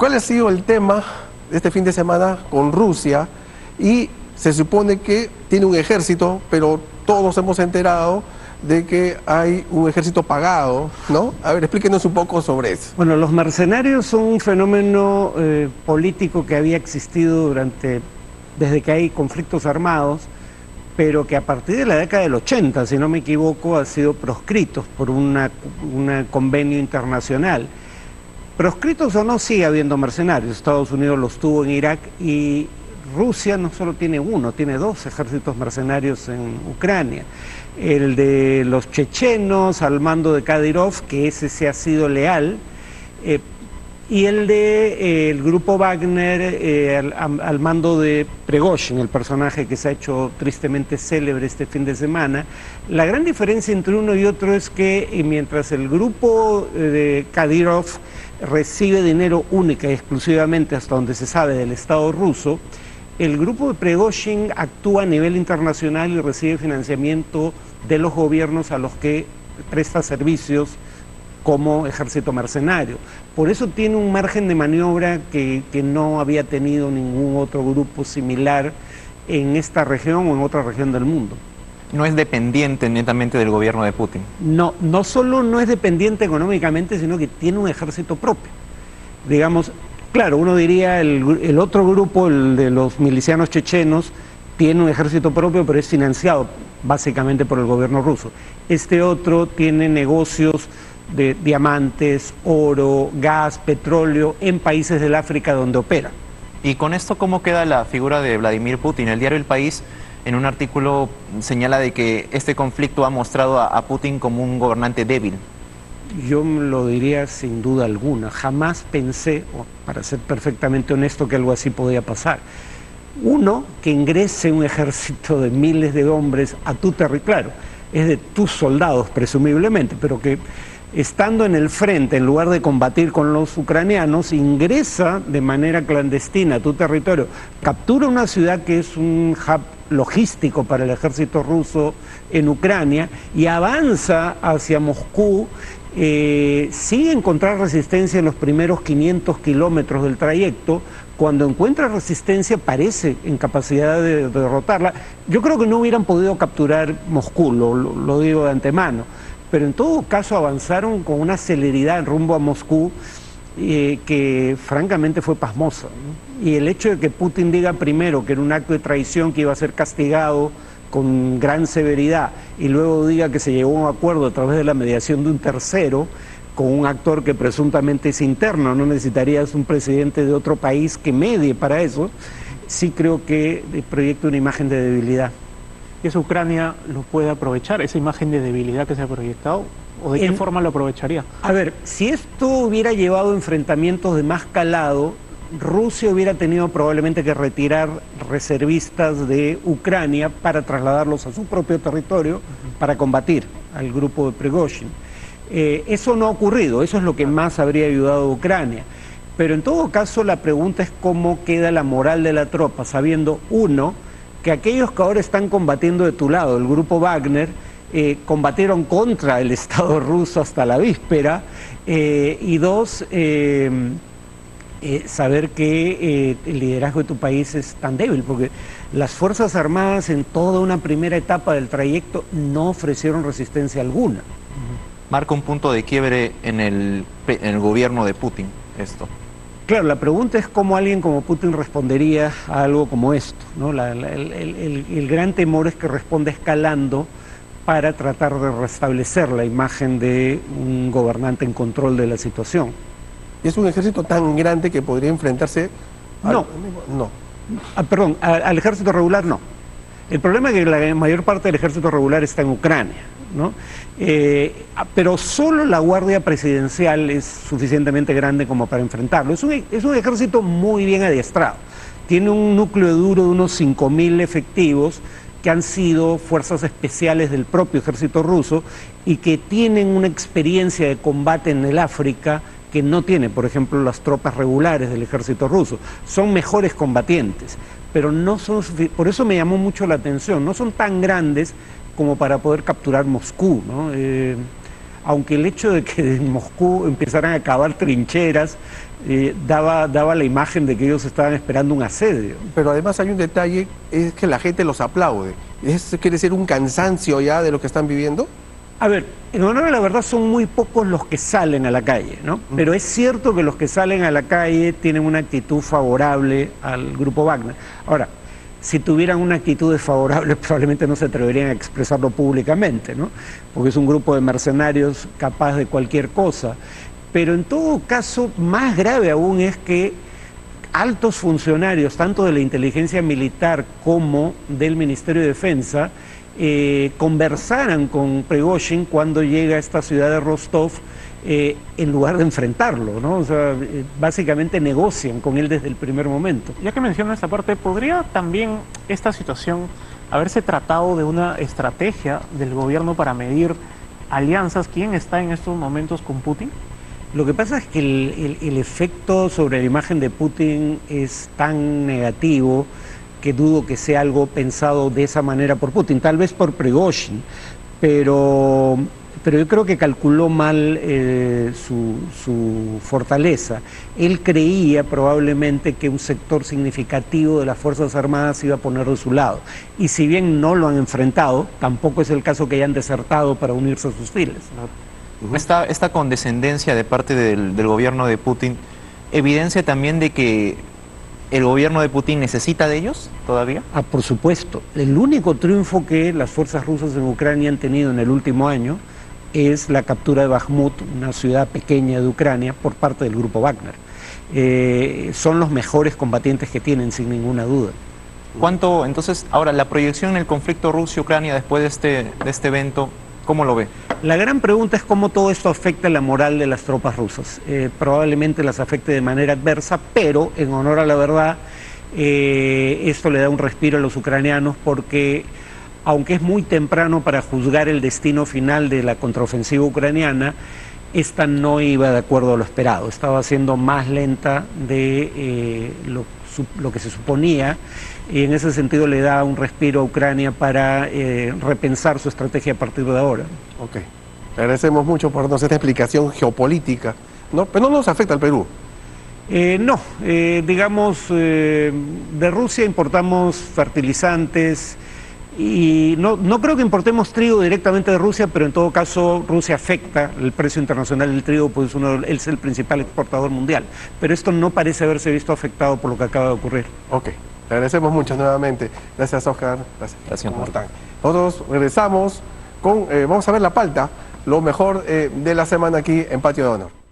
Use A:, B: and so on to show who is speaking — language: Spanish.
A: ¿Cuál ha sido el tema de este fin de semana con Rusia? Y se supone que tiene un ejército, pero todos hemos enterado de que hay un ejército pagado, ¿no? A ver, explíquenos un poco sobre eso.
B: Bueno, los mercenarios son un fenómeno político que había existido desde que hay conflictos armados, pero que a partir de la década del 80, si no me equivoco, ha sido proscritos por un convenio internacional. Proscritos o no, sigue habiendo mercenarios. Estados Unidos los tuvo en Irak y Rusia no solo tiene uno, tiene dos ejércitos mercenarios en Ucrania. El de los chechenos al mando de Kadyrov, que ese se ha sido leal, y el de el grupo Wagner al mando de Prigozhin, el personaje que se ha hecho tristemente célebre este fin de semana. La gran diferencia entre uno y otro es que mientras el grupo de Kadyrov recibe dinero única y exclusivamente, hasta donde se sabe, del Estado ruso, el grupo de Prigozhin actúa a nivel internacional y recibe financiamiento de los gobiernos a los que presta servicios como ejército mercenario. Por eso tiene un margen de maniobra que no había tenido ningún otro grupo similar en esta región o en otra región del mundo.
C: No es dependiente netamente del gobierno de Putin.
B: No, no solo no es dependiente económicamente, sino que tiene un ejército propio. Digamos, claro, uno diría el otro grupo, el de los milicianos chechenos, tiene un ejército propio, pero es financiado básicamente por el gobierno ruso. Este otro tiene negocios de diamantes, oro, gas, petróleo en países del África donde opera.
C: Y con esto, ¿cómo queda la figura de Vladimir Putin? El diario El País, en un artículo, señala de que este conflicto ha mostrado a Putin como un gobernante débil.
B: Yo lo diría sin duda alguna. Jamás pensé, para ser perfectamente honesto, que algo así podía pasar. Uno, que ingrese un ejército de miles de hombres a tu territorio, claro, es de tus soldados presumiblemente, pero que estando en el frente, en lugar de combatir con los ucranianos, ingresa de manera clandestina a tu territorio, captura una ciudad que es un hub logístico para el ejército ruso en Ucrania y avanza hacia Moscú, sin encontrar resistencia en los primeros 500 kilómetros del trayecto. Cuando encuentra resistencia parece en capacidad de derrotarla. Yo creo que no hubieran podido capturar Moscú, lo digo de antemano, pero en todo caso avanzaron con una celeridad rumbo a Moscú que francamente fue pasmosa, ¿no? Y el hecho de que Putin diga primero que era un acto de traición que iba a ser castigado con gran severidad y luego diga que se llegó a un acuerdo a través de la mediación de un tercero, con un actor que presuntamente es interno, no necesitarías un presidente de otro país que medie para eso, sí creo que proyecta una imagen de debilidad.
D: ¿Y eso Ucrania lo puede aprovechar, esa imagen de debilidad que se ha proyectado? ¿O de qué forma lo aprovecharía?
B: A ver, si esto hubiera llevado a enfrentamientos de más calado, Rusia hubiera tenido probablemente que retirar reservistas de Ucrania para trasladarlos a su propio territorio para combatir al grupo de Prigozhin. Eso no ha ocurrido, eso es lo que más habría ayudado a Ucrania. Pero en todo caso la pregunta es cómo queda la moral de la tropa, sabiendo, uno, que aquellos que ahora están combatiendo de tu lado, el grupo Wagner, combatieron contra el Estado ruso hasta la víspera, y dos, saber que el liderazgo de tu país es tan débil, porque las Fuerzas Armadas en toda una primera etapa del trayecto no ofrecieron resistencia alguna.
C: Marca un punto de quiebre en el gobierno de Putin, esto.
B: Claro, la pregunta es cómo alguien como Putin respondería a algo como esto, ¿no? El gran temor es que responda escalando para tratar de restablecer la imagen de un gobernante en control de la situación.
A: ¿Y es un ejército tan grande que podría enfrentarse
B: No. Al ejército regular no. El problema es que la mayor parte del ejército regular está en Ucrania, ¿no? Pero solo la Guardia Presidencial es suficientemente grande como para enfrentarlo. Es un ejército muy bien adiestrado. Tiene un núcleo duro de unos 5.000 efectivos que han sido fuerzas especiales del propio ejército ruso y que tienen una experiencia de combate en el África que no tiene, por ejemplo, las tropas regulares del ejército ruso. Son mejores combatientes, pero no son por eso me llamó mucho la atención, no son tan grandes como para poder capturar Moscú, ¿no? Aunque el hecho de que en Moscú empezaran a cavar trincheras daba la imagen de que ellos estaban esperando un asedio.
A: Pero además hay un detalle, es que la gente los aplaude. ¿Eso quiere decir un cansancio ya de lo que están viviendo?
B: A ver, en honor a la verdad son muy pocos los que salen a la calle, ¿no? Pero es cierto que los que salen a la calle tienen una actitud favorable al grupo Wagner. Ahora, si tuvieran una actitud desfavorable, probablemente no se atreverían a expresarlo públicamente, ¿no? Porque es un grupo de mercenarios capaz de cualquier cosa. Pero en todo caso, más grave aún es que altos funcionarios, tanto de la inteligencia militar como del Ministerio de Defensa, conversaran con Prigozhin cuando llega a esta ciudad de Rostov, en lugar de enfrentarlo, ¿no? O sea, básicamente negocian con él desde el primer momento.
D: Ya que mencionas esta parte, ¿podría también esta situación haberse tratado de una estrategia del gobierno para medir alianzas? ¿Quién está en estos momentos con Putin?
B: Lo que pasa es que el efecto sobre la imagen de Putin es tan negativo que dudo que sea algo pensado de esa manera por Putin, tal vez por Prigozhin, pero yo creo que calculó mal su fortaleza. Él creía probablemente que un sector significativo de las Fuerzas Armadas se iba a poner de su lado, y si bien no lo han enfrentado, tampoco es el caso que hayan desertado para unirse a sus filas.
C: Esta condescendencia de parte del gobierno de Putin evidencia también de que el gobierno de Putin necesita de ellos todavía.
B: Ah, por supuesto. El único triunfo que las fuerzas rusas en Ucrania han tenido en el último año es la captura de Bakhmut, una ciudad pequeña de Ucrania, por parte del grupo Wagner. Son los mejores combatientes que tienen, sin ninguna duda.
C: ¿Cuánto, entonces, ahora, la proyección en el conflicto Rusia-Ucrania después de este evento, cómo lo ve?
B: La gran pregunta es cómo todo esto afecta la moral de las tropas rusas. Probablemente las afecte de manera adversa, pero en honor a la verdad, esto le da un respiro a los ucranianos, porque aunque es muy temprano para juzgar el destino final de la contraofensiva ucraniana, esta no iba de acuerdo a lo esperado, estaba siendo más lenta de lo que se suponía, y en ese sentido le da un respiro a Ucrania para repensar su estrategia a partir de ahora.
A: Ok, le agradecemos mucho por darnos esta explicación geopolítica, ¿no? Pero no nos afecta al Perú.
B: Digamos, de Rusia importamos fertilizantes, y no creo que importemos trigo directamente de Rusia, pero en todo caso Rusia afecta el precio internacional del trigo, pues él es el principal exportador mundial, pero esto no parece haberse visto afectado por lo que acaba de ocurrir.
A: Ok, le agradecemos mucho nuevamente. Gracias, Oscar.
C: Gracias.
A: ¿Cómo están? Nosotros regresamos con, vamos a ver la palta, lo mejor de la semana aquí en Patio de Honor.